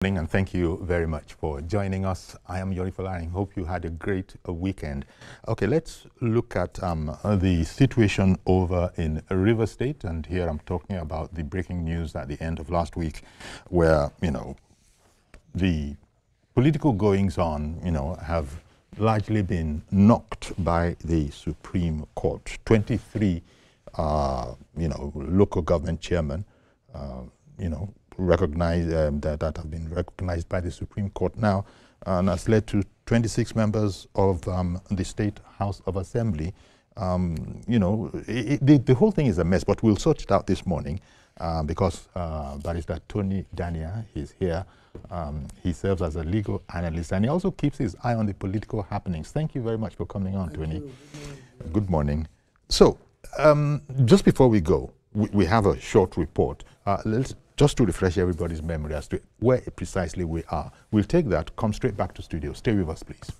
And thank you very much for joining us. I am Yori Falani. Hope you had a great weekend. Okay, let's look at the situation over in River State. And here I'm talking about the breaking news at the end of last week where, the political goings-on, have largely been knocked by the Supreme Court. 23, local government chairmen, recognized that have been recognized by the Supreme Court now, and has led to 26 members of the State House of Assembly. The whole thing is a mess, but we'll sort it out this morning because Barrister Tony Dania is here. He serves as a legal analyst, and he also keeps his eye on the political happenings. Thank you very much for coming on, Tony. Good morning. So, just before we go, we have a short report. Just to refresh everybody's memory as to where precisely we are. We'll take that, come straight back to studio. Stay with us, please.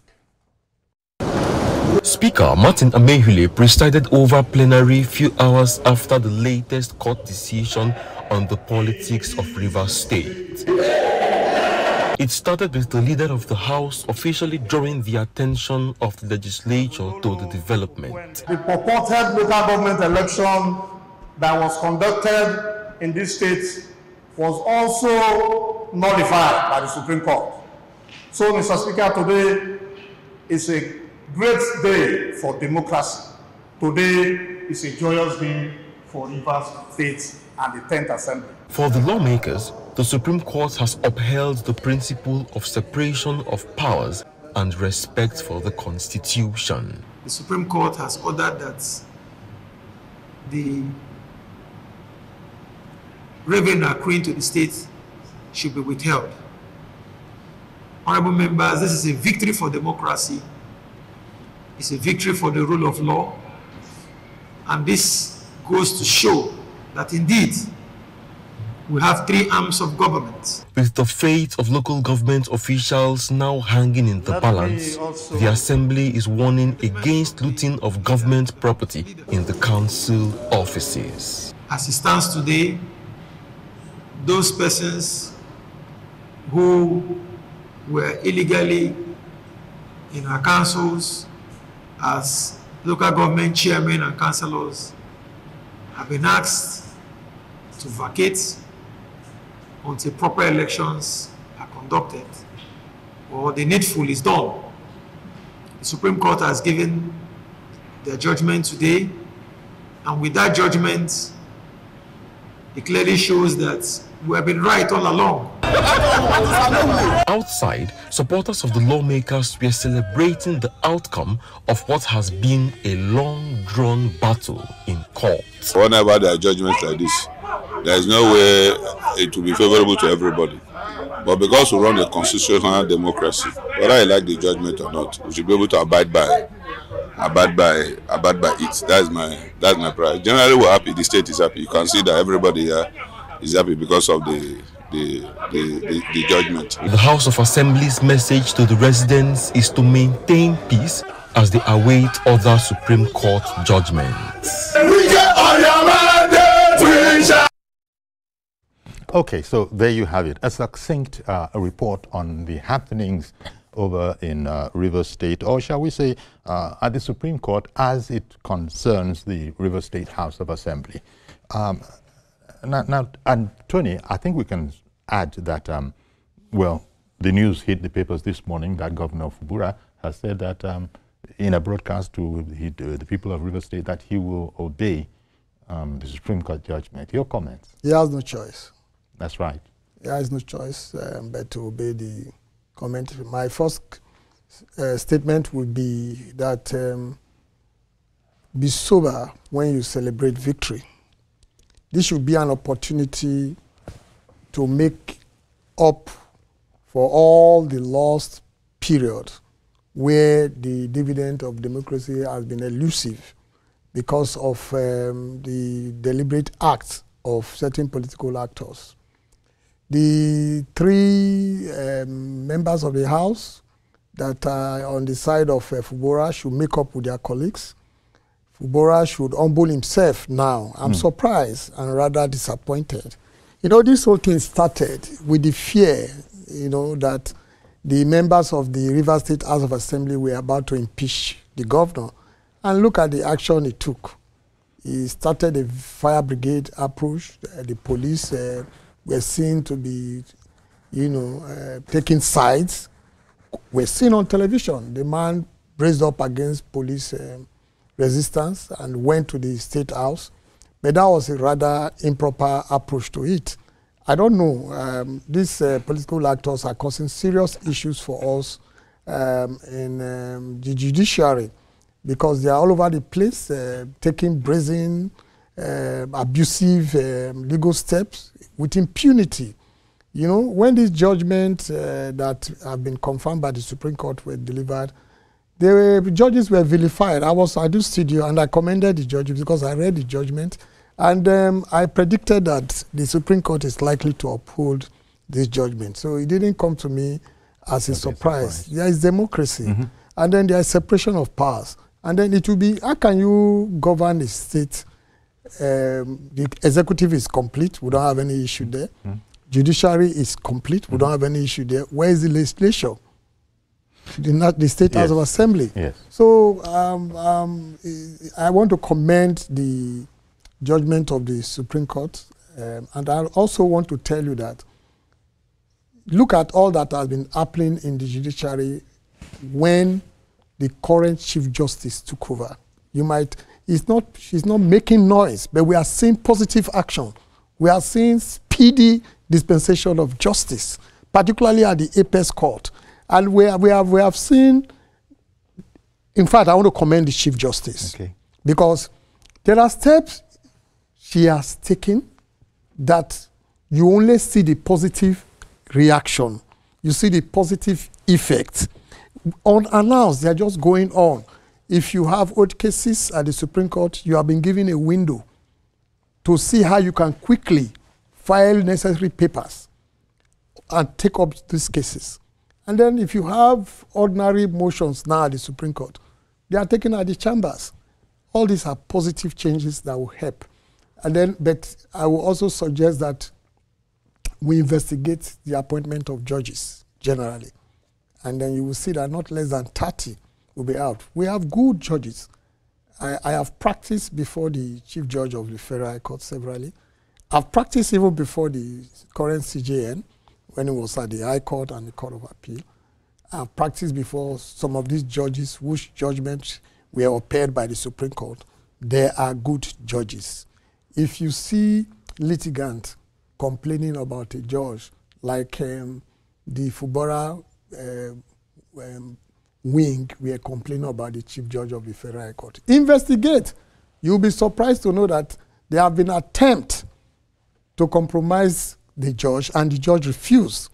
Speaker Martin Amehule presided over plenary few hours after the latest court decision on the politics of Rivers State. It started with the leader of the House officially drawing the attention of the legislature to the development. The purported local government election that was conducted in this state was also nullified by the Supreme Court. So, Mr. Speaker, today is a great day for democracy. Today is a joyous day for Rivers State and the 10th Assembly. For the lawmakers, the Supreme Court has upheld the principle of separation of powers and respect for the Constitution. The Supreme Court has ordered that the revenue accruing to the state should be withheld. Honorable members, this is a victory for democracy. It's a victory for the rule of law. And this goes to show that indeed we have three arms of government. With the fate of local government officials now hanging in the balance, the Assembly is warning against looting of government property in the council offices. As it stands today, those persons who were illegally in our councils as local government chairmen and councillors have been asked to vacate until proper elections are conducted or the needful is done. The Supreme Court has given their judgment today, and with that judgment, it clearly shows that we have been right all along. Outside, supporters of the lawmakers were celebrating the outcome of what has been a long-drawn battle in court. Whenever there are judgments like this, there is no way it will be favorable to everybody. But because we run a constitutional democracy, whether I like the judgment or not, we should be able to abide by it. That's my pride. Generally, we're happy. The state is happy. You can see that everybody here is happy because of the judgment. The House of Assembly's message to the residents is to maintain peace as they await other Supreme Court judgments. Okay, so there you have it. A succinct report on the happenings over in River State, or shall we say at the Supreme Court as it concerns the River State House of Assembly. Now, and Tony, I think we can add that, the news hit the papers this morning that Governor Fubura has said that in a broadcast to the people of River State that he will obey the Supreme Court judgment. Your comments? He has no choice. That's right. He has no choice but to obey the comment. My first statement would be that be sober when you celebrate victory. This should be an opportunity to make up for all the lost period where the dividend of democracy has been elusive because of the deliberate acts of certain political actors. The three members of the House that are on the side of Fubura should make up with their colleagues. Fubura should humble himself now. I'm surprised and rather disappointed. You know, this whole thing started with the fear you know, that the members of the Rivers State House of Assembly were about to impeach the governor. And look at the action he took. He started a fire brigade approach. The police were seen to be, you know, taking sides. We're seen on television. The man raised up against police resistance and went to the State House. But that was a rather improper approach to it. I don't know. These political actors are causing serious issues for us in the judiciary, because they are all over the place, taking brazen, abusive legal steps with impunity. You know, when these judgments that have been confirmed by the Supreme Court were delivered, the judges were vilified. I do studio and I commended the judges because I read the judgment, and I predicted that the Supreme Court is likely to uphold this judgment. So it didn't come to me as a surprise. There is democracy, and then there is separation of powers. And then it will be, how can you govern the state? The executive is complete. We don't have any issue there. Judiciary is complete. We don't have any issue there. Where is the legislature? The State House of Assembly. Yes. So I want to commend the judgment of the Supreme Court. And I also want to tell you that look at all that has been happening in the judiciary when the current Chief Justice took over. She's not making noise, but we are seeing positive action. We are seeing speedy dispensation of justice, particularly at the Apex Court. And we have seen, in fact, I want to commend the Chief Justice. Okay. Because there are steps she has taken that you only see the positive reaction. You see the positive effect. Unannounced, they are just going on. If you have old cases at the Supreme Court, you have been given a window to see how you can quickly file necessary papers and take up these cases. And then if you have ordinary motions now at the Supreme Court, they are taken at the chambers. All these are positive changes that will help. And then, but I will also suggest that we investigate the appointment of judges generally. And then you will see that not less than 30 will be out. We have good judges. I have practiced before the Chief Judge of the Federal High Court severally. I've practiced even before the current CJN, when it was at the High Court and the Court of Appeal. I've practiced before some of these judges whose judgments were upheld by the Supreme Court. They are good judges. If you see litigants complaining about a judge, like the Fubara wing, we are complaining about the Chief Judge of the Federal High Court. Investigate. You'll be surprised to know that there have been attempts to compromise the judge, and the judge refused.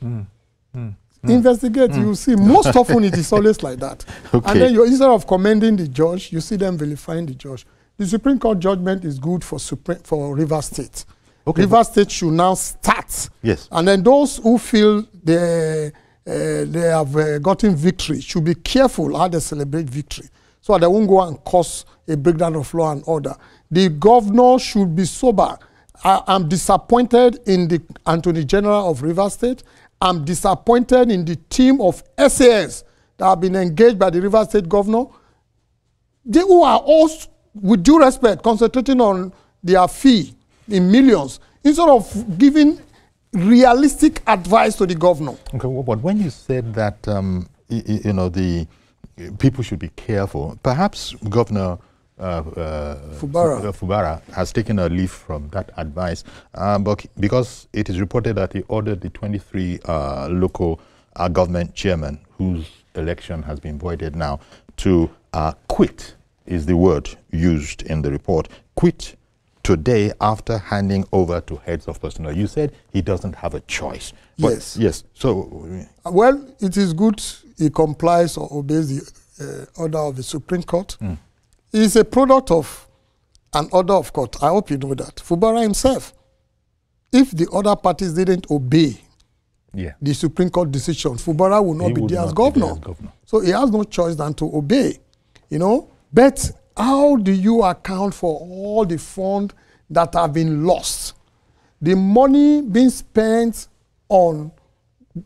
Investigate. You will see. Most often it is always like that. Okay. And then instead of commending the judge, you see them vilifying the judge. The Supreme Court judgment is good for Rivers State. Okay. Rivers State should now start. Yes. And then those who feel they have gotten victory should be careful how they celebrate victory, so they won't go and cause a breakdown of law and order. The governor should be sober. I'm disappointed in the Attorney General of Rivers State. I'm disappointed in the team of SAS that have been engaged by the Rivers State governor. They who are all, with due respect, concentrating on their fee in millions instead of giving realistic advice to the governor. Okay, well, but when you said that, you know, the people should be careful, perhaps Governor Fubara has taken a leaf from that advice, but because it is reported that he ordered the 23 local government chairmen whose election has been voided now to quit, is the word used in the report, quit today after handing over to heads of personnel. You said he doesn't have a choice. Yes. Yes. So, well, it is good he complies or obeys the order of the Supreme Court. It's a product of an order of court. I hope you know that. Fubara himself, if the other parties didn't obey the Supreme Court decision, Fubara would not be there as governor. So he has no choice than to obey, you know. But how do you account for all the funds that have been lost? The money being spent on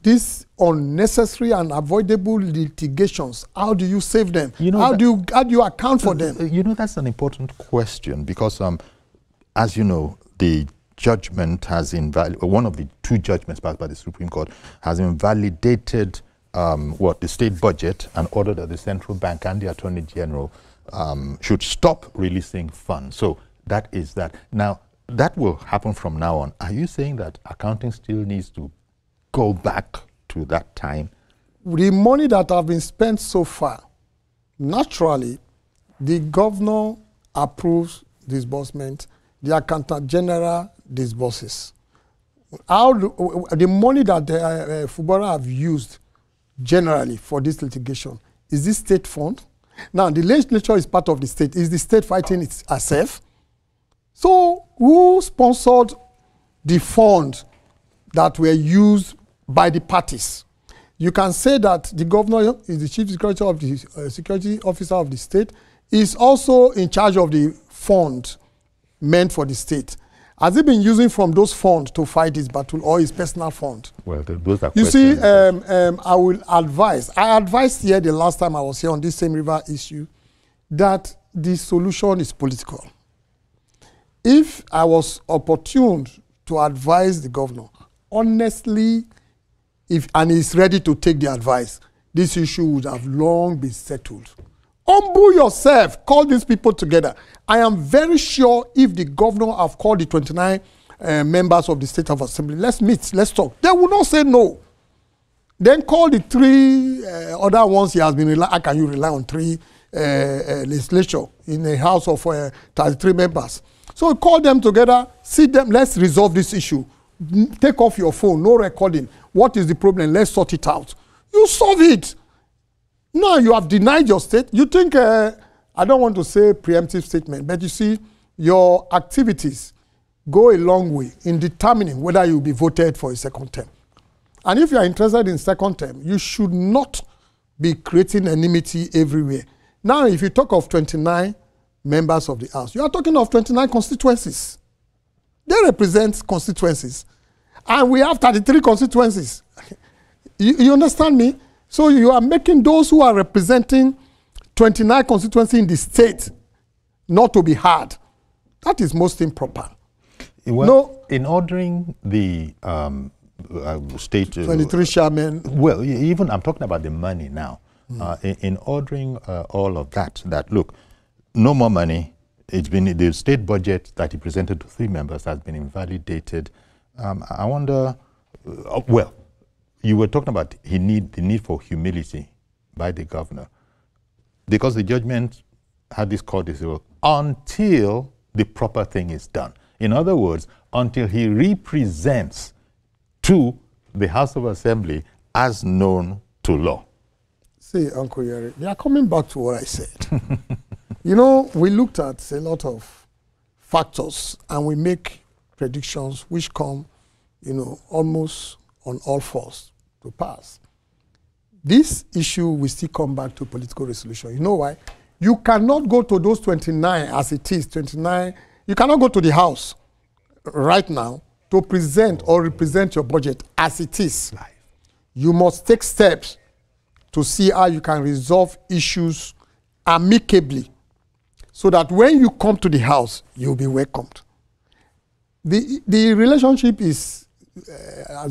these unnecessary and avoidable litigations, how do you save them? You know, how do you account for them? You know, that's an important question because, as you know, the judgment has one of the two judgments passed by the Supreme Court has invalidated the state budget and ordered that the central bank and the Attorney General should stop releasing funds. So that is that. Now, that will happen from now on. Are you saying that accounting still needs to go back to that time? The money that have been spent so far, naturally, the governor approves disbursement, the accountant general disburses. The money that the FUBARA have used generally for this litigation, is this state fund? Now, the legislature is part of the state. Is the state fighting itself? So, who sponsored the fund that were used by the parties? You can say that the governor is the chief security of the security officer of the state, is also in charge of the fund meant for the state. Has he been using from those funds to fight his battle or his personal fund? Well, those are you questions. See, I advised here the last time I was here on this same river issue that the solution is political. If I was opportune to advise the governor, honestly, and he's ready to take the advice, this issue would have long been settled. Humble yourself. Call these people together. I am very sure if the governor have called the 29 members of the State of Assembly, let's meet, let's talk, they will not say no. Then call the 3 other ones he has been relying. How can you rely on 3 legislature in a house of 33 members? So call them together, see them, let's resolve this issue. Take off your phone, no recording. What is the problem? Let's sort it out. You solve it. Now you have denied your state. You think, I don't want to say preemptive statement, but you see, your activities go a long way in determining whether you'll be voted for a second term. And if you are interested in second term, you should not be creating enmity everywhere. Now, if you talk of 29 members of the House, you are talking of 29 constituencies. They represent constituencies. And we have 33 constituencies. You understand me? So you are making those who are representing 29 constituencies in the state not to be heard. That is most improper. Well, no, in ordering the state... 23 chairmen. Well, even I'm talking about the money now. In ordering all of that, look, no more money. It's been the state budget that he presented to 3 members has been invalidated. I wonder, well, you were talking about the need for humility by the governor, because the judgment had this codicil until the proper thing is done. In other words, until he represents to the House of Assembly as known to law. See, Uncle Yeri, you are coming back to what I said. You know, we looked at a lot of factors and we make predictions which come, you know, almost on all fours to pass. This issue will still come back to political resolution. You know why? You cannot go to those 29 as it is, 29. You cannot go to the House right now to present or represent your budget as it is. You must take steps to see how you can resolve issues amicably so that when you come to the House, you'll be welcomed. The relationship has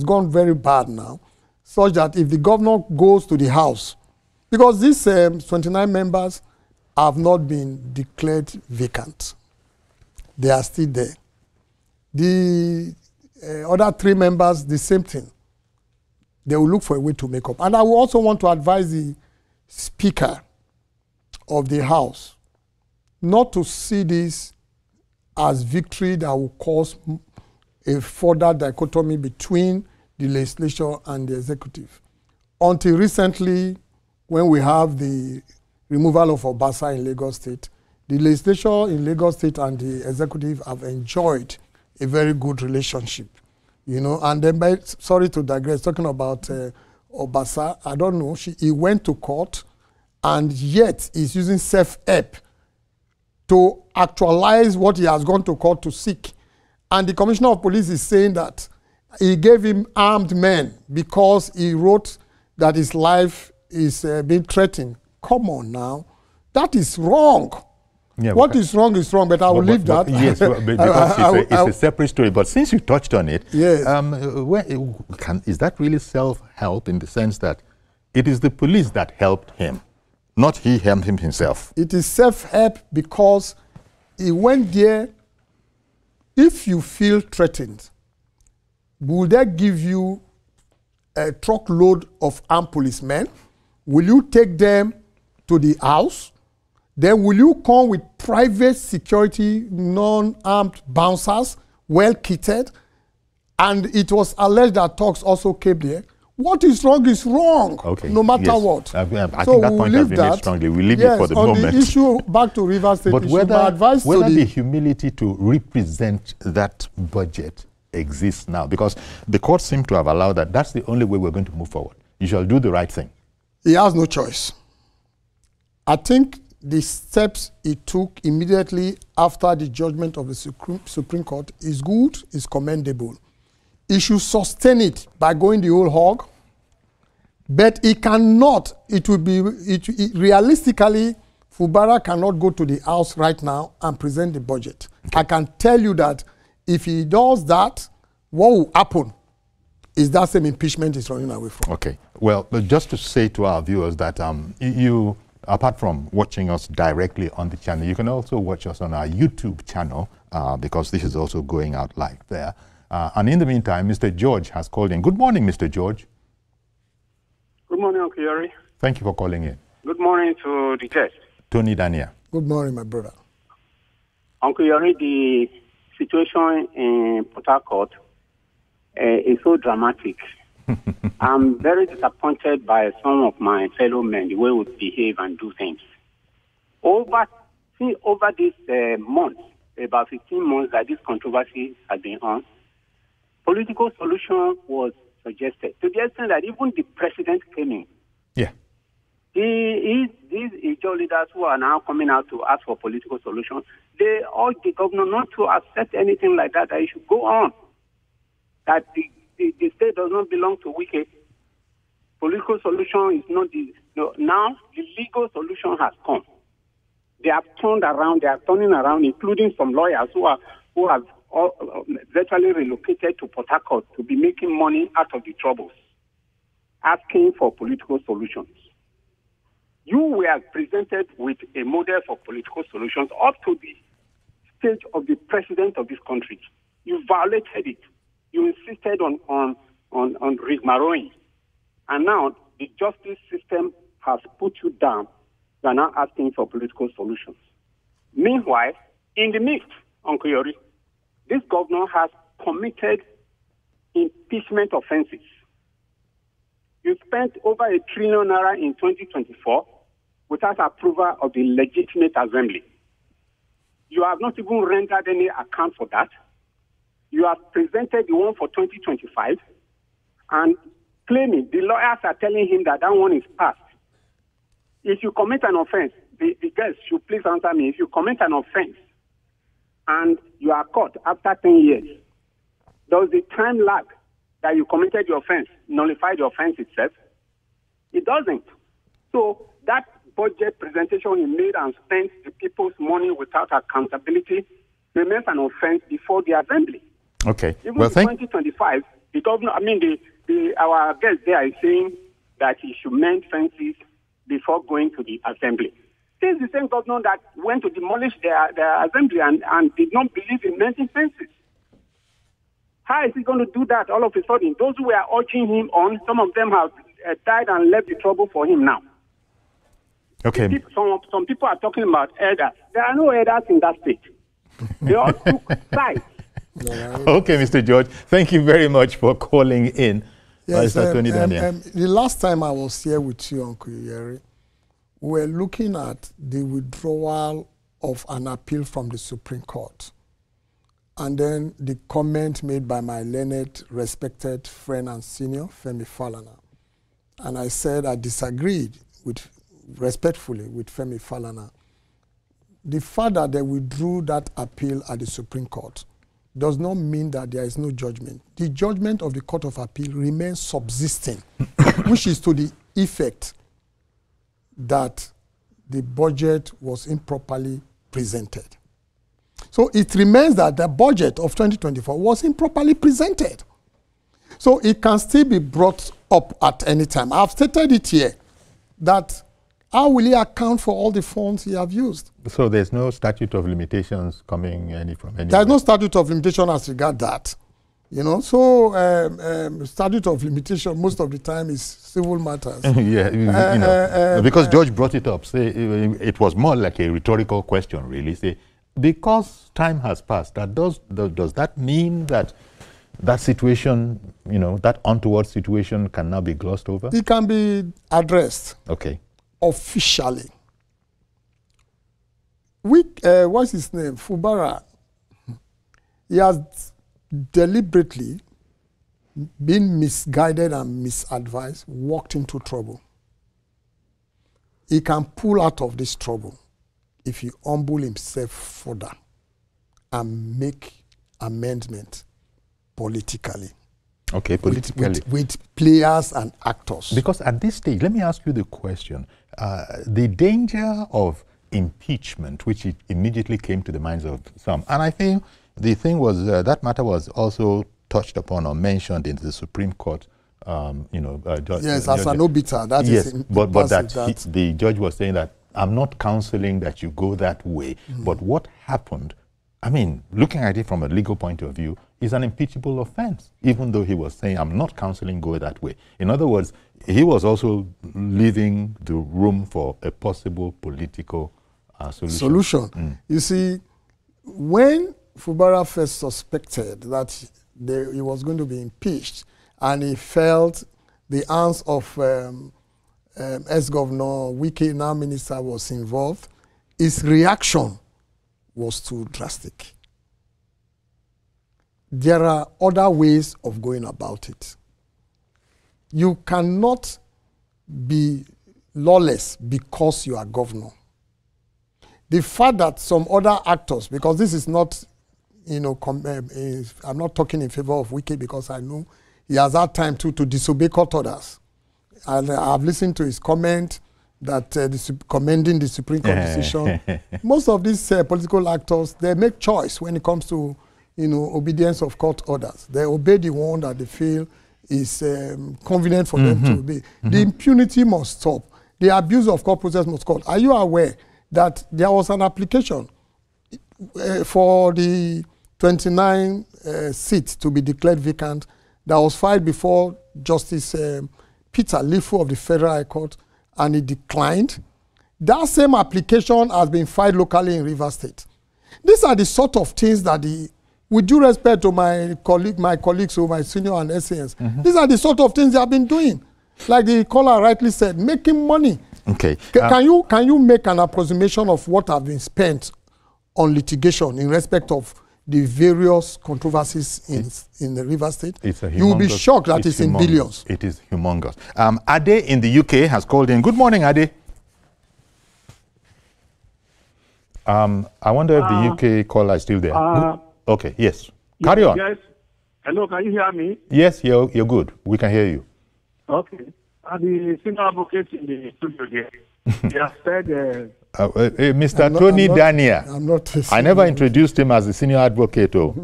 gone very bad now, such that if the governor goes to the House, because these 29 members have not been declared vacant. They are still there. The other 3 members, the same thing. They will look for a way to make up. And I will also want to advise the Speaker of the House not to see this as victory that will cause a further dichotomy between the legislature and the executive. Until recently, when we have the removal of Obasa in Lagos State, the legislature in Lagos State and the executive have enjoyed a very good relationship. You know, and then, sorry to digress, talking about Obasa, I don't know, he went to court and yet he's using self-help to actualize what he has gone to court to seek. And the Commissioner of Police is saying that he gave him armed men because he wrote that his life is being threatened. Come on now. That is wrong. Yeah, what is wrong, but I will leave that. Yes, because it's a separate story. But since you touched on it, yes. Is that really self-help in the sense that it is the police that helped him, not he helped him himself? It is self-help because he went there. If you feel threatened, will they give you a truckload of armed policemen? Will you take them to the house? Then will you come with private security, non-armed bouncers, well-kitted? And it was alleged that talks also came there. What is wrong is wrong, okay. No matter yes. what. I think that point has been made strongly. We leave it for the moment. On the issue, back to Rivers State but issue, whether the humility to represent that budget exists now, because the court seems to have allowed that. That's the only way we're going to move forward. You shall do the right thing. He has no choice. I think the steps he took immediately after the judgment of the Supreme Court is good, is commendable. He should sustain it by going the whole hog, but he cannot, realistically, Fubara cannot go to the house right now and present the budget. Okay. I can tell you that if he does that, what will happen is that same impeachment is running away from. Okay. Well, but just to say to our viewers that you, apart from watching us directly on the channel, you can also watch us on our YouTube channel because this is also going out live there. And in the meantime, Mr. George has called in. Good morning, Mr. George. Good morning, Uncle Yori. Thank you for calling in. Good morning to the guest. Tony Daniel. Good morning, my brother. Uncle Yori, the situation in Port Harcourt is so dramatic. I'm very disappointed by some of my fellow men, the way we behave and do things. Over this month, about 15 months that this controversy has been on, political solution was suggested to the extent that even the president came in. Yeah. These Ijaw leaders who are now coming out to ask for political solutions, they urge the governor not to accept anything like that, that it should go on. That the state does not belong to Wike. Political solution is not now the legal solution has come. They have turned around, they are turning around, including some lawyers who have virtually relocated to Port Harcourt to be making money out of the troubles, asking for political solutions. You were presented with a model for political solutions up to the stage of the president of this country. You violated it. You insisted on rigmaroling. And now the justice system has put you down. You are now asking for political solutions. Meanwhile, in the midst, Uncle Yori, this governor has committed impeachment offenses. You spent over ₦1 trillion in 2024 without approval of the legitimate assembly. You have not even rendered any account for that. You have presented the one for 2025 and claiming, the lawyers are telling him that that one is passed. If you commit an offense, the guest should please answer me. If you commit an offense and you are caught after 10 years, does the time lag that you committed the offense nullify the offense itself? It doesn't. So that budget presentation he made and spent the people's money without accountability remains an offense before the assembly. Okay. Even in 2025, the governor, our guest there is saying that he should mend fences before going to the assembly. This is the same governor that went to demolish their assembly and did not believe in mending fences. How is he going to do that all of a sudden? Those who were urging him on, some of them have died and left the trouble for him now. Okay. Some people are talking about elders. There are no elders in that state. They all took sides. Okay, Mr. George, thank you very much for calling in. Yes, the last time I was here with you, Uncle Yeri, we were looking at the withdrawal of an appeal from the Supreme Court. And then the comment made by my learned, respected friend and senior, Femi Falana. And I said I disagreed respectfully with Femi Falana. The fact that they withdrew that appeal at the Supreme Court does not mean that there is no judgment. The judgment of the Court of Appeal remains subsisting, which is to the effect that the budget was improperly presented. So it remains that the budget of 2024 was improperly presented. So it can still be brought up at any time. I've stated it here that how will he account for all the funds he have used? So there's no statute of limitations coming from anywhere? There's no statute of limitation as regard that. You know, so statute of limitation most of the time is civil matters. Yeah, because George brought it up. Say it was more like a rhetorical question, really. Say because time has passed, does that mean that that situation, that untoward situation, can now be glossed over? It can be addressed. Okay. Officially. What's his name? Fubara. He has deliberately been misguided and misadvised, walked into trouble. He can pull out of this trouble if he humble himself further and make amendment politically. Okay, politically. With players and actors. Because at this stage, let me ask you the question. The danger of impeachment, which it immediately came to the minds of some, and I think the thing was that matter was also touched upon or mentioned in the Supreme Court. Yes, as an obiter. The judge was saying that I'm not counseling that you go that way. But what happened, I mean, looking at it from a legal point of view, is an impeachable offense, even though he was saying, I'm not counseling go that way. In other words, he was also leaving the room for a possible political solution. You see, when Fubara first suspected that he was going to be impeached, and he felt the hands of ex-governor Wike, now minister, was involved, his reaction was too drastic. There are other ways of going about it. You cannot be lawless because you are governor. The fact that some other actors, because this is not, I'm not talking in favor of Wike because I know he has had time to disobey court orders. And I've listened to his comment that commending the Supreme Court decision. Most of these political actors, they make choice when it comes to obedience of court orders. They obey the one that they feel is convenient for them to obey. The impunity must stop. The abuse of court process must stop. Are you aware that there was an application for the 29 seats to be declared vacant that was filed before Justice Peter Lifu of the Federal High Court, and he declined? That same application has been filed locally in Rivers State. These are the sort of things that with due respect to my colleagues who my senior and SANs, these are the sort of things they have been doing. Like the caller rightly said, making money. Okay. Can you make an approximation of what have been spent on litigation in respect of the various controversies in the River State? You will be shocked that it's in billions. It is humongous. Ade in the UK has called in. Good morning, Ade. I wonder if the UK caller is still there. Okay, yes. Carry on. Yes. Hello, can you hear me? Yes, you're good. We can hear you. Okay. The senior advocate in the studio here, he has said... Mr. Tony Dania. I never introduced him as a senior advocate. No,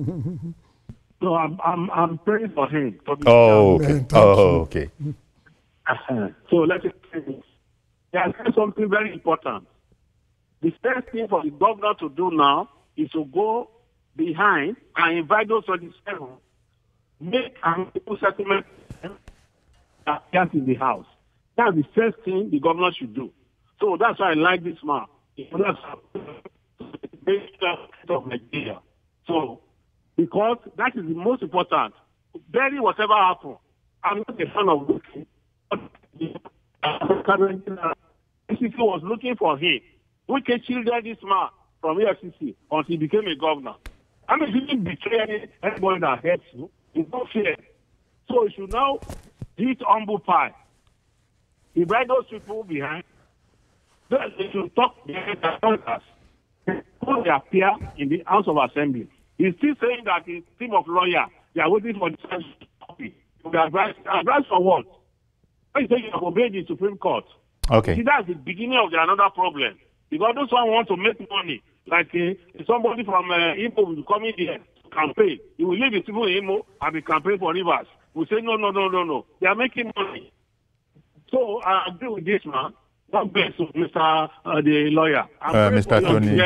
I'm praying for him. Okay. Okay. So let's say he has said something very important. The first thing for the governor to do now is to go behind and invite those 27, make an equal settlement appears in the house. That's the first thing the governor should do. So that's why I like this man. That's of Nigeria. So, because that is the most important. Bury whatever happened. I'm not a fan of looking. FCC was looking for him. We can shielded this man from FCC until he became a governor. I mean, he didn't betray anybody that hates you. It's not fair. So you should now eat humble pie. Invite those people behind. They should talk behind their shoulders. Before they appear in the House of Assembly. He's still saying that his team of lawyers, they are waiting for the copy. Advice for what? Why say you have obeyed the Supreme Court? Okay. See, that's the beginning of another problem. Because those one want to make money. Like somebody from Imo will come in here to campaign. He will leave the people in Imo and be campaign for Rivers. We say, no. They are making money. So I agree with this man. God bless you, Mr. The lawyer. Mr. Tony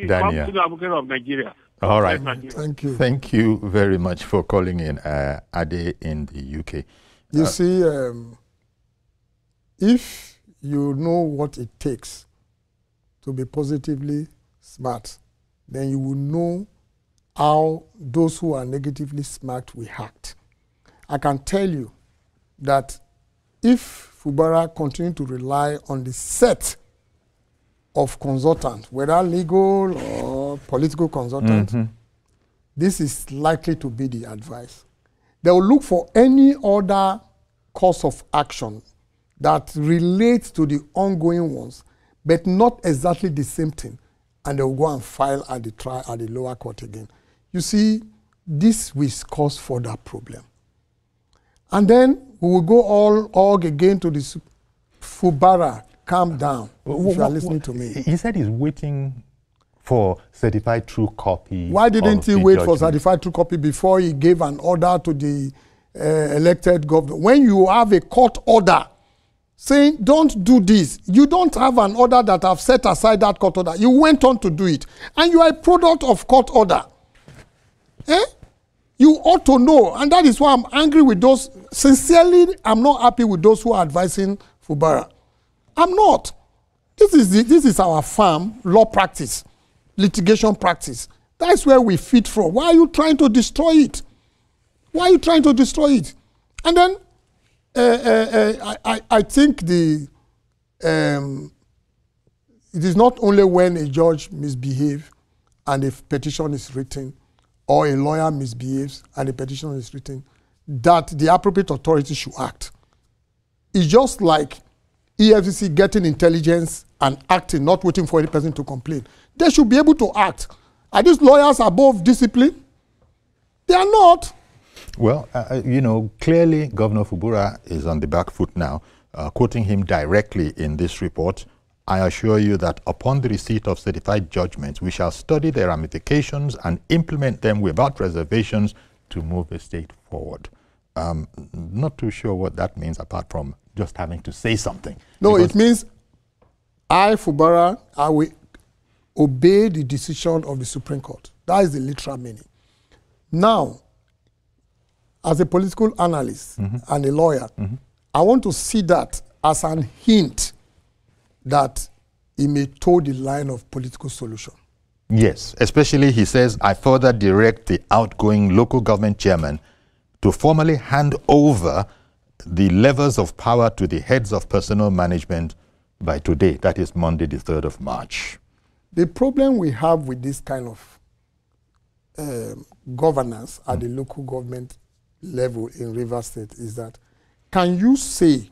Daniel, the advocate of Nigeria. All right. Thank you. Thank you very much for calling in, Ade in the UK. You see, if you know what it takes to be positively smart, then you will know how those who are negatively smart will act. I can tell you that if Fubara continued to rely on the set of consultants, whether legal or political consultants, this is likely to be the advice. They will look for any other course of action that relates to the ongoing ones, but not exactly the same thing, and they will go and file at the trial at the lower court again. You see, this will cause further problem. And then we will go all again to the Fubara. Calm down, if you are listening to me. He said he's waiting for certified true copy. Why didn't he wait for judgment? certified true copy before he gave an order to the elected governor? When you have a court order saying, don't do this, you don't have an order that have set aside that court order. You went on to do it. And you are a product of court order. You ought to know. And that is why I'm angry with those. Sincerely, I'm not happy with those who are advising Fubara. I'm not. This is our farm law practice, litigation practice. That's where we feed from. Why are you trying to destroy it? Why are you trying to destroy it? And then I think it is not only when a judge misbehaves and a petition is written, or a lawyer misbehaves and a petition is written, that the appropriate authority should act. It's just like EFCC getting intelligence and acting, not waiting for any person to complain. They should be able to act. Are these lawyers above discipline? They are not. Well, you know, clearly Governor Fubara is on the back foot now. Quoting him directly in this report, I assure you that upon the receipt of certified judgments, we shall study their ramifications and implement them without reservations to move the state forward. Not too sure what that means apart from just having to say something. No, it means I, Fubara, I will obey the decision of the Supreme Court. That is the literal meaning. Now, as a political analyst and a lawyer, I want to see that as an hint that he may toe the line of political solution. Yes, especially he says, I further direct the outgoing local government chairman to formally hand over the levers of power to the heads of personnel management by today. That is Monday, the 3rd of March. The problem we have with this kind of governance at the local government level in Rivers State is that, can you say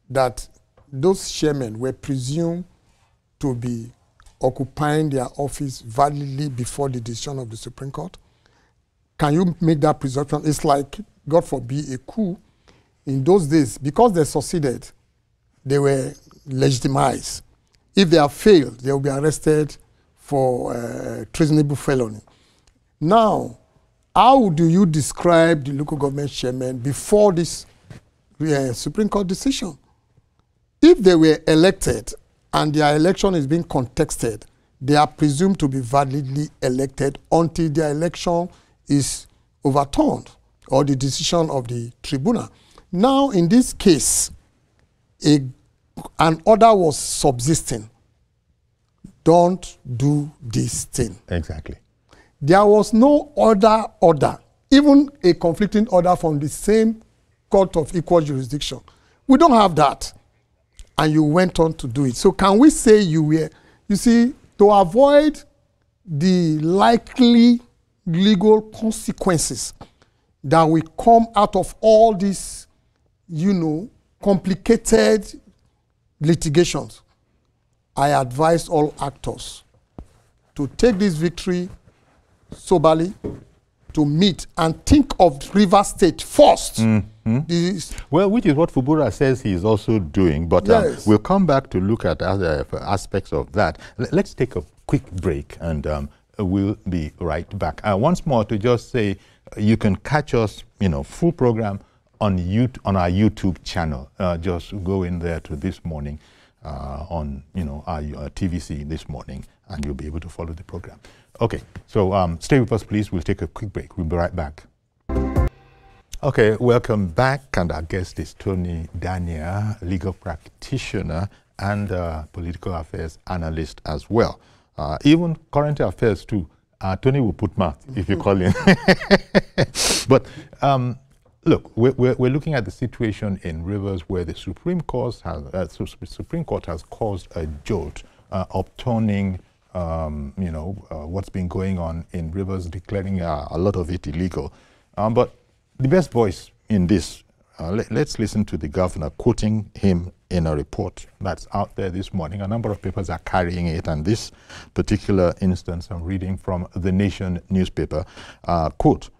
that those chairmen were presumed to be occupying their office validly before the decision of the Supreme Court? Can you make that presumption? It's like, God forbid, a coup. In those days, because they succeeded, they were legitimized. If they have failed, they will be arrested for treasonable felony. Now, how do you describe the local government chairman before this Supreme Court decision? If they were elected and their election is being contested, they are presumed to be validly elected until their election is overturned or the decision of the tribunal. Now, in this case, an order was subsisting. Don't do this thing. Exactly. There was no other order, even a conflicting order from the same court of equal jurisdiction. We don't have that. And you went on to do it. So can we say you were, you see, to avoid the likely legal consequences that will come out of all these, you know, complicated litigations, I advise all actors to take this victory soberly to meet and think of Rivers State first. Well, which is what Fubura says he is also doing, but yes. We'll come back to look at other aspects of that. Let's take a quick break, and we'll be right back. Once more, to just say, you can catch us, full program on our YouTube channel. Just go in there to This Morning on, our TVC This Morning, and you'll be able to follow the program. Okay, so stay with us, please. We'll take a quick break. We'll be right back. Okay, welcome back. And our guest is Tony Daniel, legal practitioner and political affairs analyst as well. Even current affairs, too. Tony will put math if you call him. But look, we're looking at the situation in Rivers where the Supreme Court has caused a jolt, upturning what's been going on in Rivers, declaring a lot of it illegal. But the best voice in this, let's listen to the governor quoting him in a report that's out there this morning. A number of papers are carrying it, and this particular instance I'm reading from The Nation newspaper, quote,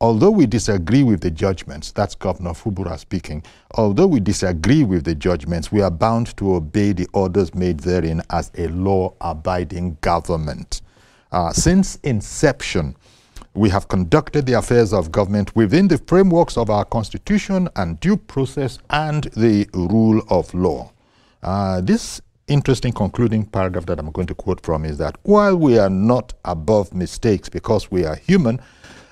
although we disagree with the judgments, that's Governor Fubura speaking, although we disagree with the judgments, we are bound to obey the orders made therein as a law-abiding government. Since inception, we have conducted the affairs of government within the frameworks of our Constitution and due process and the rule of law. This interesting concluding paragraph that I'm going to quote from is that while we are not above mistakes because we are human,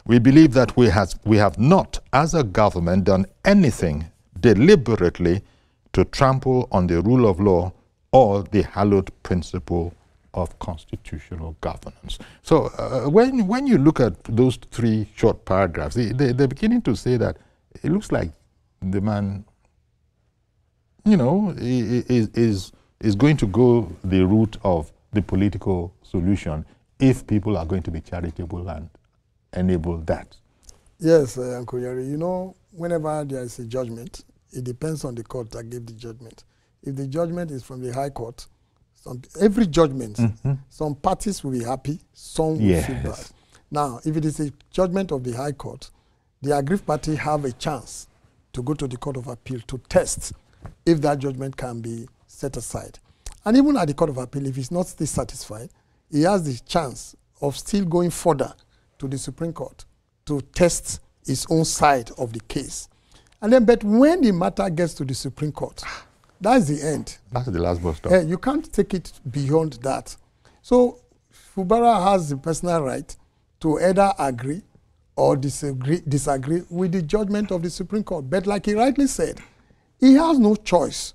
we believe that we have not, as a government, done anything deliberately to trample on the rule of law or the hallowed principle of constitutional governance. So when you look at those three short paragraphs, they're beginning to say that it looks like the man, is going to go the route of the political solution if people are going to be charitable and enable that. Yes, Uncle Yari, whenever there is a judgment, it depends on the court that gave the judgment. If the judgment is from the High Court, every judgment, some parties will be happy, some will feel bad. Now, if it is a judgment of the High Court, the aggrieved party have a chance to go to the Court of Appeal to test if that judgment can be set aside. And even at the Court of Appeal, if he's not still satisfied, he has the chance of still going further to the Supreme Court to test his own side of the case. And then, but when the matter gets to the Supreme Court, that's the end. That's the last bus stop. You can't take it beyond that. So Fubara has the personal right to either agree or disagree with the judgment of the Supreme Court. But like he rightly said, he has no choice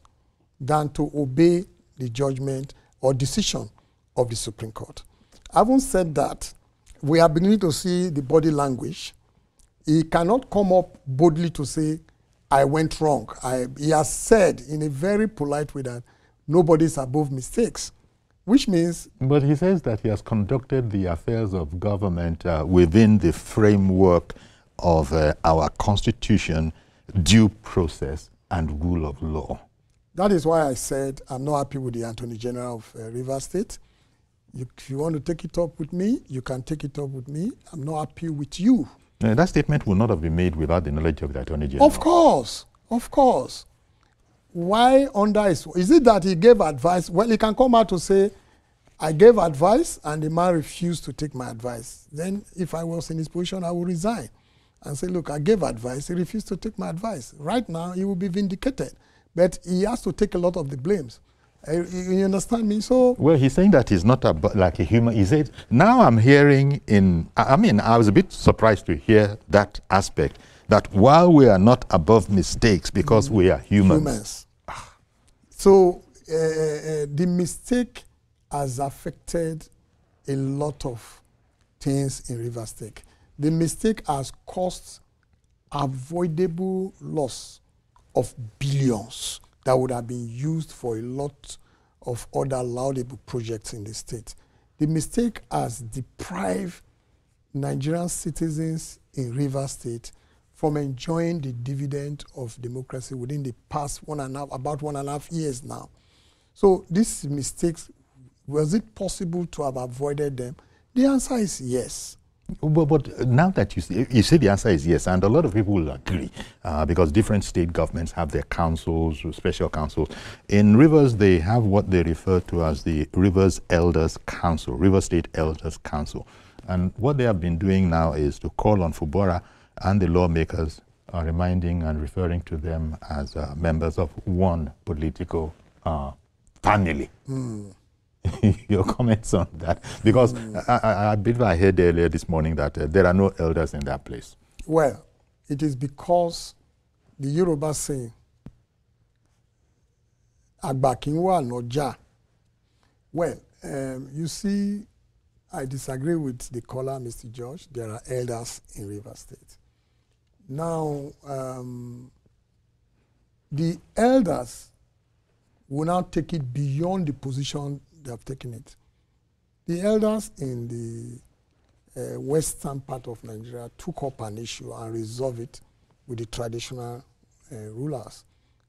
than to obey the judgment or decision of the Supreme Court. Having said that, we are beginning to see the body language. He cannot come up boldly to say, I went wrong. He has said in a very polite way that nobody's above mistakes, which means... But he says that he has conducted the affairs of government within the framework of our Constitution, due process, and rule of law. That is why I said I'm not happy with the Attorney General of Rivers State. If you want to take it up with me, you can take it up with me. I'm not happy with you. That statement will not have been made without the knowledge of the Attorney General. Of course, of course. Why under is it that he gave advice? Well, he can come out to say, I gave advice and the man refused to take my advice. Then if I was in his position, I would resign and say, look, I gave advice, he refused to take my advice. Right now, he will be vindicated. But he has to take a lot of the blames. You understand me? So well, he's saying that he's not like a human. He said, now I'm hearing I was a bit surprised to hear that aspect, that while we are not above mistakes because we are humans. So the mistake has affected a lot of things in Rivers State. The mistake has caused avoidable loss of billions that would have been used for a lot of other laudable projects in the state. The mistake has deprived Nigerian citizens in Rivers State from enjoying the dividend of democracy within the past about 1.5 years now. So these mistakes, was it possible to have avoided them? The answer is yes. But now that you see the answer is yes, and a lot of people will agree because different state governments have their councils, special councils. In Rivers, they have what they refer to as the Rivers Elders Council, River State Elders Council. And what they have been doing now is to call on Fubara and the lawmakers, reminding and referring to them as members of one political family. Your comments on that? Because I believe I heard earlier this morning that there are no elders in that place. Well, it is because the Yoruba saying, Agbakinwa noja. Well, you see, I disagree with the caller, Mr. George. There are elders in Rivers State. Now, the elders will now take it beyond the position they have taken it. The elders in the western part of Nigeria took up an issue and resolved it with the traditional rulers.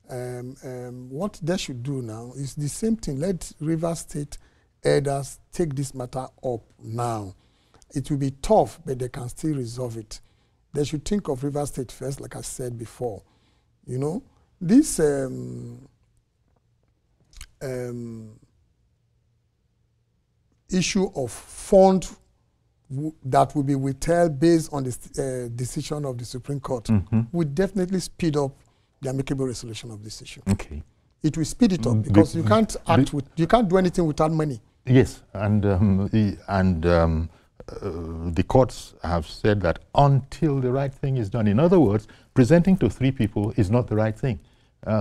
What they should do now is the same thing. Let Rivers State elders take this matter up now. It will be tough, but they can still resolve it. They should think of Rivers State first, like I said before. You know, this issue of fund that will be withheld based on the decision of the Supreme Court will definitely speed up the amicable resolution of this issue. Okay. It will speed it up because you can't act with, you can't do anything without money. Yes, and the courts have said that until the right thing is done. In other words, presenting to 3 people is not the right thing.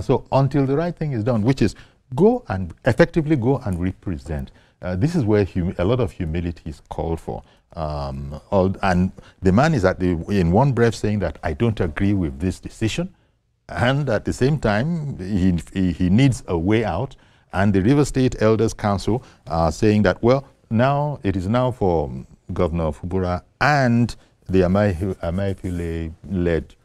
So until the right thing is done, which is go and effectively go and represent. This is where a lot of humility is called for. And the man is in one breath saying that I don't agree with this decision. And at the same time, he needs a way out. And the River State Elders Council are saying that, well, now it is now for Governor Fubara and the Amaefule-led,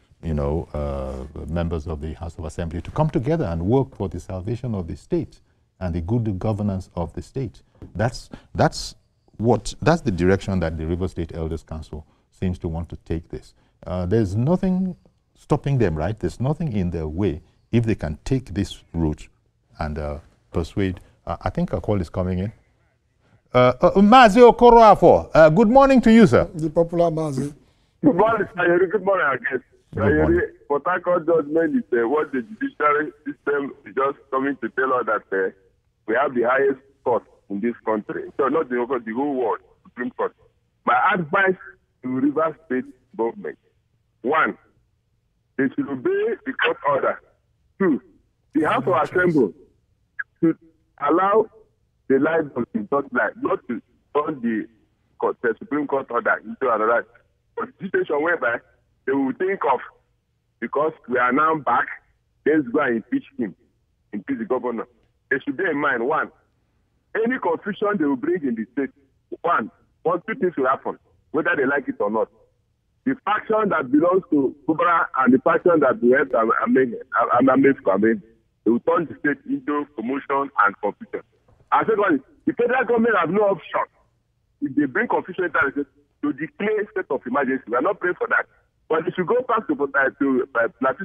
members of the House of Assembly to come together and work for the salvation of the state and the good governance of the state. That's the direction that the River State Elders Council seems to want to take this. There's nothing stopping them, right? There's nothing in their way if they can take this route and persuade. I think a call is coming in. Mazi Okoroafo, good morning to you, sir. The popular Mazi. Good morning, Sayori. Good morning, I guess. Sayori, Port Harcourt judgment is what the judiciary system is just coming to tell us that we have the highest court in this country. So not the whole world, Supreme Court. My advice to Rivers State government: 1, they should obey the court order. 2, the House of Assembly should allow the lives of the not to turn the Supreme Court order into another situation whereby they will think of, because we are now back, let's go and impeach him, impeach the governor. They should bear in mind, 1, any confusion they will bring in the state, 1, 2 things will happen, whether they like it or not. The faction that belongs to Kubra and the faction that belongs to they will turn the state into commotion and confusion. I said, well, the federal government have no option. If they bring confusion to declare state of emergency, we are not praying for that. But they should go back to Plateau and ask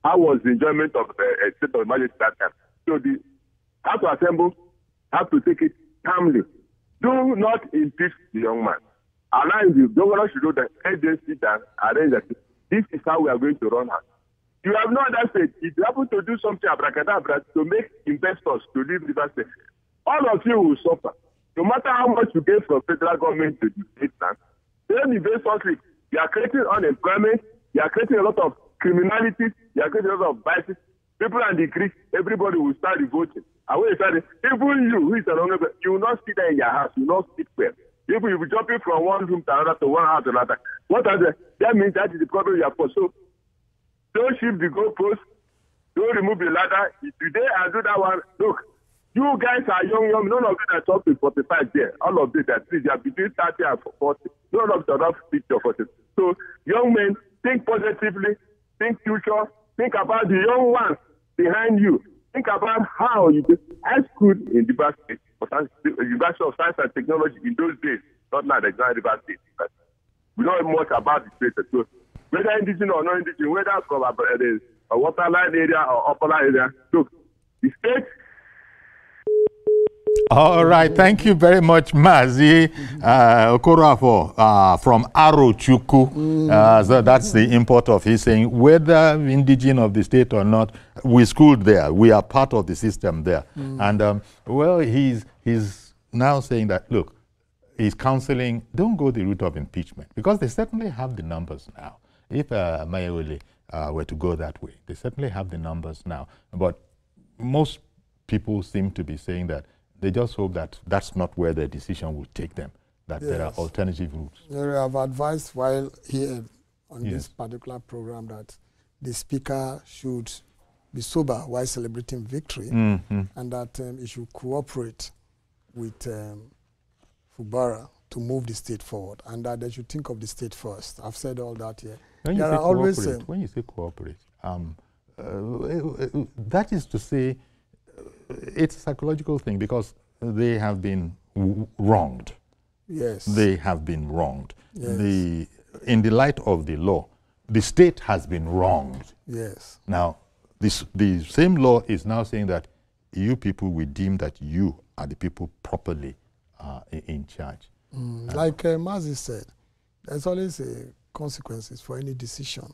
how was the enjoyment of the state of emergency that time. So the House of Assembly have to take it calmly. Do not impeach the young man. Allow the governor should know that agency that arrange that this is how we are going to run her. You have no other state. If you happen to do something abracadabra to make investors to leave Rivers State, all of you will suffer. No matter how much you get from federal government to the state land, then investors, you are creating unemployment, you are creating a lot of criminality, you are creating a lot of vices. People and the Greeks, everybody will start revolting. And when you start, even you, who is a longer, you will not sit there in your house, you will not sit well. People will be jumping from one room to another, to one house to another. That means that is the problem you have got. So, don't shift the goalpost. Don't remove the ladder. If you dare and do that one, look, you guys are young. None of you are up to 45 there. All of you that please, you are between 30 and 40. None of you are not 50 or 40. So, young men, think positively, think future, think about the young ones behind you. Think about how you did high school in the University of Science and Technology in those days. not like the Grand River State. But we don't know much about the state. So whether indigenous or non-indigenous, whether it's a waterline area or upperline area, look, the state. All right, thank you very much, Mazi Okorafor from Arochukwu. So that's the import of his saying, whether indigenous of the state or not, we schooled there. We are part of the system there. And, well, he's now saying that, look, he's counseling, don't go the route of impeachment, because they certainly have the numbers now. If Mayewele were to go that way, they certainly have the numbers now. But most people seem to be saying that they just hope that that's not where their decision will take them, that there are alternative routes. They have advised while here on this particular program that the speaker should be sober while celebrating victory, and that he should cooperate with Fubara to move the state forward, and that they should think of the state first. I've said all that here. When you say cooperate, that is to say, it's a psychological thing, because they have been wronged. Yes. They have been wronged. Yes. In the light of the law, the state has been wronged. Yes. Now, the same law is now saying that you people, we deem that you are the people properly in charge. Like Mazi said, there's always consequences for any decision,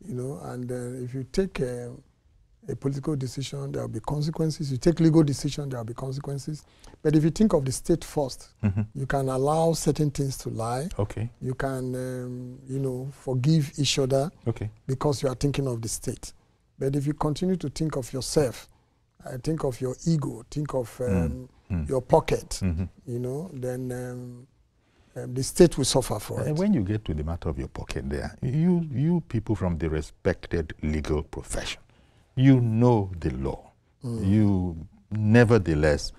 you know, and if you take a political decision, there will be consequences. You take legal decision, there will be consequences. But if you think of the state first, you can allow certain things to lie. Okay. You can, you know, forgive each other because you are thinking of the state. But if you continue to think of yourself, think of your ego, think of your pocket, you know, then the state will suffer for it. And when you get to the matter of your pocket there, you people from the respected legal profession, you know the law. You, nevertheless,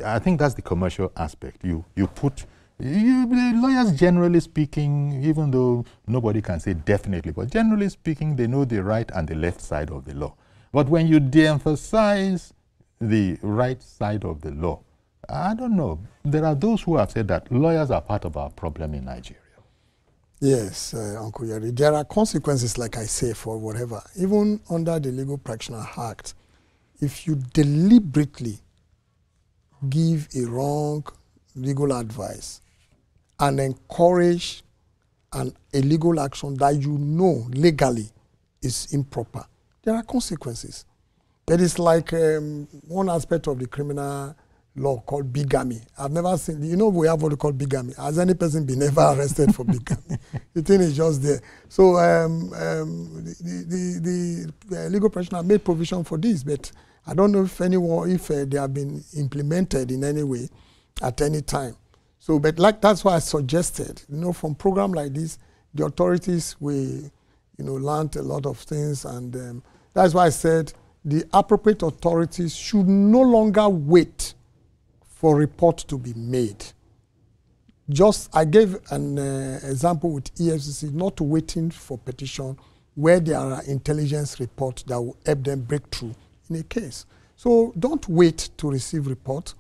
I think that's the commercial aspect. You put, the lawyers generally speaking, even though nobody can say definitely, but generally speaking, they know the right and the left side of the law. But when you de-emphasize the right side of the law, I don't know. There are those who have said that lawyers are part of our problem in Nigeria. Yes, Uncle Yeri. There are consequences, like I say, for whatever. Even under the Legal Practitioner Act, if you deliberately give a wrong legal advice and encourage a legal action that you know legally is improper, there are consequences. That is like one aspect of the criminal law called bigamy. I've never seen, you know, we have what we call bigamy. Has any person been ever arrested for bigamy? The thing is just there. So the legal practitioner made provision for this, but I don't know if they have been implemented in any way at any time. So, but like that's why I suggested, you know, from program like this, the authorities will, you know, learn a lot of things, and that's why I said the appropriate authorities should no longer wait for report to be made. Just, I gave an example with EFCC, not waiting for petition where there are intelligence reports that will help them break through in a case. So don't wait to receive report.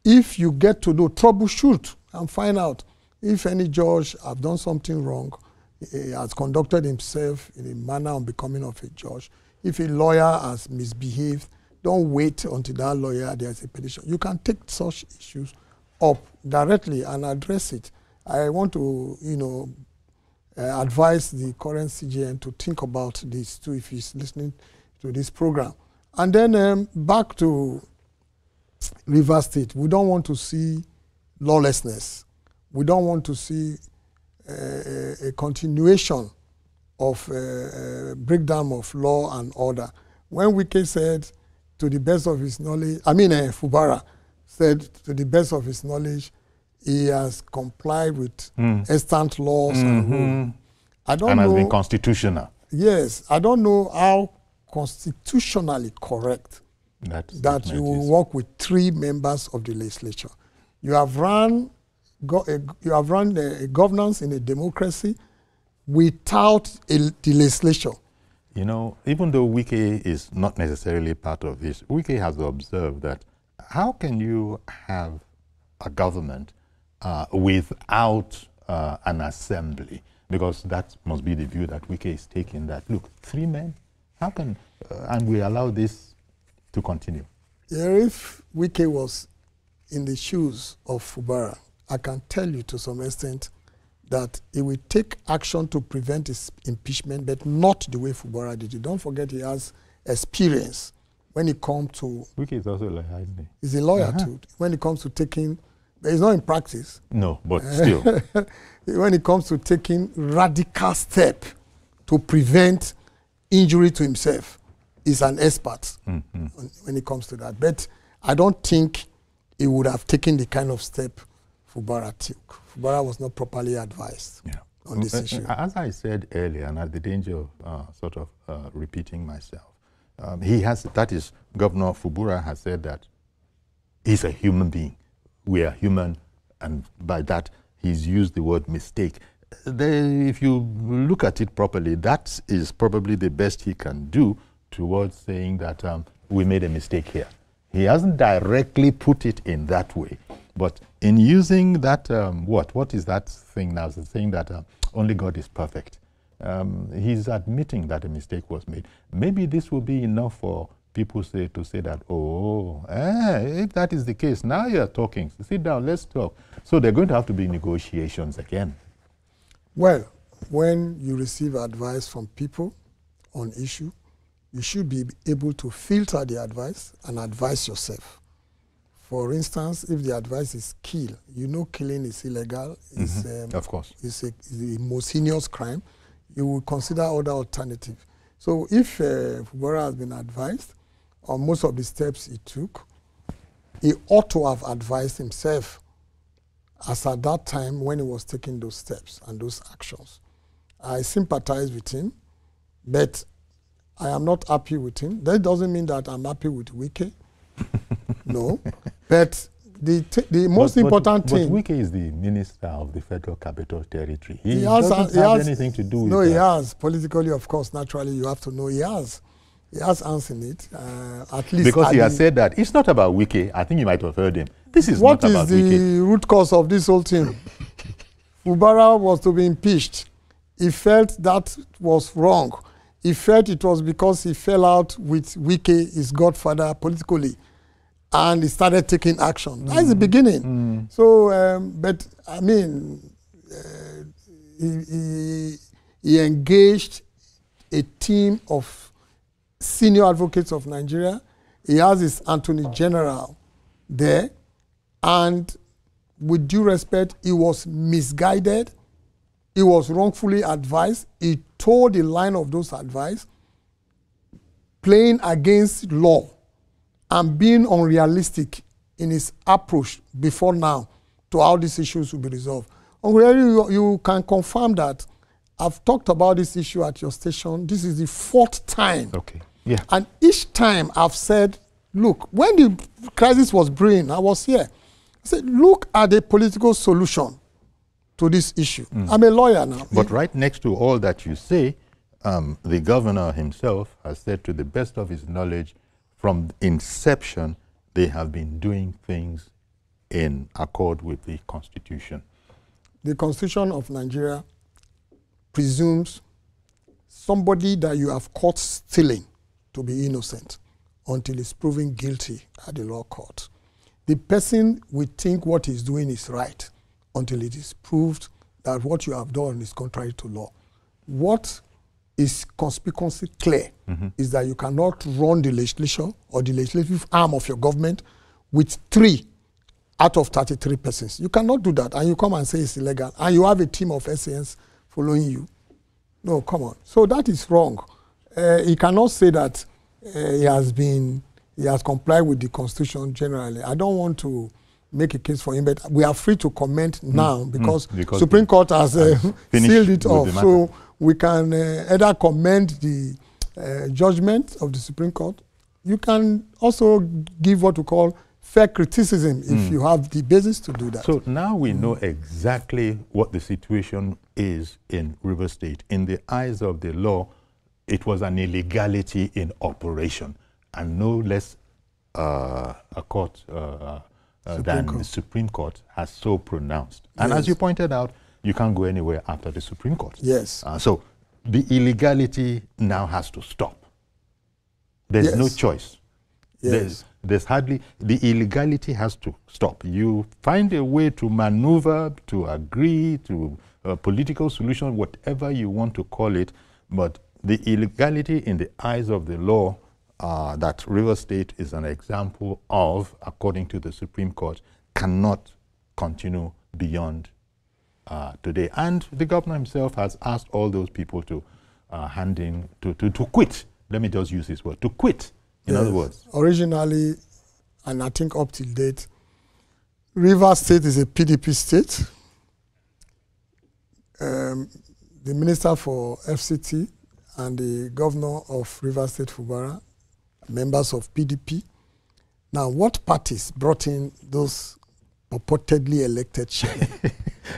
If you get to know, troubleshoot and find out if any judge has done something wrong, has conducted himself in a manner unbecoming of a judge. If a lawyer has misbehaved, don't wait until that lawyer, there's a petition. You can take such issues up directly and address it. I want to, you know, advise the current CJN to think about this too if he's listening to this program. And then back to Rivers State. We don't want to see lawlessness. We don't want to see a continuation of breakdown of law and order. When Wike said, to the best of his knowledge, Fubara said, to the best of his knowledge, he has complied with extant laws and rules. I don't know. And has been constitutional. Yes. I don't know how constitutionally correct that you will work with 3 members of the legislature. You have run a governance in a democracy without the legislature. You know, even though Wike is not necessarily part of this, Wike has observed that how can you have a government without an assembly? Because that must be the view that Wike is taking, that, look, 3 men, how can, and we allow this to continue? Yeah, if Wike was in the shoes of Fubara, I can tell you to some extent that he will take action to prevent his impeachment, but not the way Fubara did it. Don't forget he has experience when it comes to... Wike is also a lawyer, isn't he? He's a lawyer too. When it comes to taking... But he's not in practice. No, but still. When it comes to taking radical step to prevent injury to himself, he's an expert when it comes to that. But I don't think he would have taken the kind of step Fubara took. Fubara was not properly advised on this issue. As I said earlier, and at the danger of repeating myself, he has, that is, Governor Fubara has said that he's a human being. We are human, and by that, he's used the word mistake. If you look at it properly, that is probably the best he can do towards saying that we made a mistake here. He hasn't directly put it in that way, but in using that, what is that thing now? It's saying that only God is perfect. He's admitting that a mistake was made. Maybe this will be enough for people to say that, if that is the case, now you're talking. Sit down, let's talk. So there are going to have to be negotiations again. Well, when you receive advice from people on issue, you should be able to filter the advice and advise yourself. For instance, if the advice is kill, you know killing is illegal. Of course. It's the most heinous crime. You will consider other alternatives. So if Fubara has been advised on most of the steps he took, he ought to have advised himself as at that time when he was taking those steps and those actions. I sympathize with him, but I am not happy with him. That doesn't mean that I'm happy with Wike. No. But the most important thing... But Wike is the minister of the Federal Capital Territory. He doesn't have anything to do with that. No, he has. Politically, of course, naturally, you have to know he has. He has answered it, at least. Because he has said that. It's not about Wike. I think you might have heard him. This is not about Wike. What is the root cause of this whole thing? Fubara was to be impeached. He felt that was wrong. He felt it was because he fell out with Wike, his godfather, politically. And he started taking action. That's the beginning. So, but I mean, he engaged a team of senior advocates of Nigeria. He has his Attorney General there. And with due respect, he was misguided. He was wrongfully advised. He told the line of those advice, playing against law and being unrealistic in his approach before now to how these issues will be resolved. You can confirm that I've talked about this issue at your station. This is the 4th time. Okay. Yeah. And each time I've said, look, when the crisis was brewing, I was here. I said, look at the political solution to this issue. I'm a lawyer now. But right next to all that you say, the governor himself has said, to the best of his knowledge, from inception, they have been doing things in accord with the Constitution. The Constitution of Nigeria presumes somebody that you have caught stealing to be innocent until he's proven guilty at the law court. The person will think what he's doing is right until it is proved that what you have done is contrary to law. What is conspicuously clear is that you cannot run the legislature or the legislative arm of your government with 3 out of 33 persons. You cannot do that, and you come and say it's illegal, and you have a team of SANs following you. No, come on. So that is wrong. He cannot say that he has complied with the Constitution generally. I don't want to make a case for him, but we are free to comment now because Supreme Court has sealed it off. So we can either commend the judgment of the Supreme Court. You can also give what we call fair criticism if you have the basis to do that. So now we know exactly what the situation is in Rivers State. In the eyes of the law, it was an illegality in operation, and no less a court than the Supreme Court has so pronounced. And as you pointed out, you can't go anywhere after the Supreme Court. Yes. So the illegality now has to stop. There's no choice. Yes. There's hardly, the illegality has to stop. You find a way to maneuver, to agree, to a political solution, whatever you want to call it, but the illegality in the eyes of the law that Rivers State is an example of, according to the Supreme Court, cannot continue beyond today. And the governor himself has asked all those people to to quit. Let me just use this word, to quit. In other words. Originally, and I think up till date, Rivers State is a PDP state. The Minister for FCT and the Governor of Rivers State, Fubara, members of PDP. Now, what parties brought in those purportedly elected chairmen?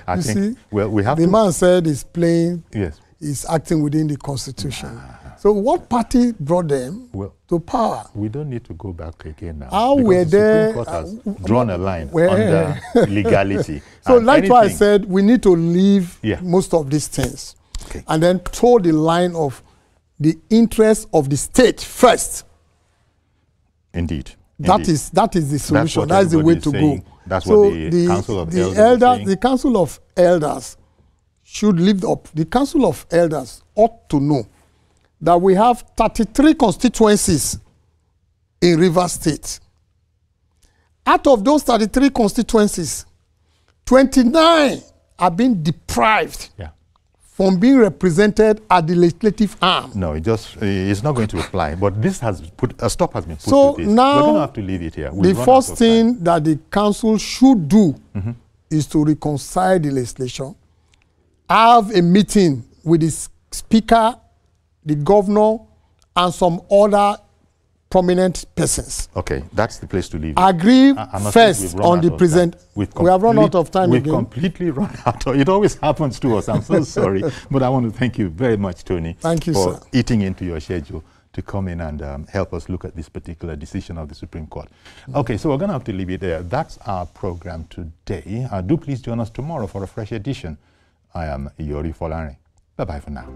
I think, well, we have the man said he's playing, yes, he's acting within the Constitution. So what party brought them to power? We don't need to go back again now. How were the they? Supreme Court has drawn a line under legality. So that's why I said we need to leave most of these things and then toe the line of the interest of the state first. Indeed. That is the solution. That's the way to go. That's what the Council of Elders the Council of Elders should live up. The Council of Elders ought to know that we have 33 constituencies in Rivers State. Out of those 33 constituencies, 29 are being deprived from being represented at the legislative arm. No, it's not going to apply. But this has a stop has been put to this. Now, we're going to have to leave it here. The first thing that the council should do is to reconcile the legislation, have a meeting with the speaker, the governor, and some other prominent persons. Okay, that's the place to leave it. Agree first on the present. We have run out of time. We've completely run out of it. Always happens to us. I'm so sorry. But I want to thank you very much, Tony. Thank you, for sir. eating into your schedule to come in and help us look at this particular decision of the Supreme Court. Okay, so we're going to have to leave it there. That's our program today. Do please join us tomorrow for a fresh edition. I am Iyori Folare. Bye-bye for now.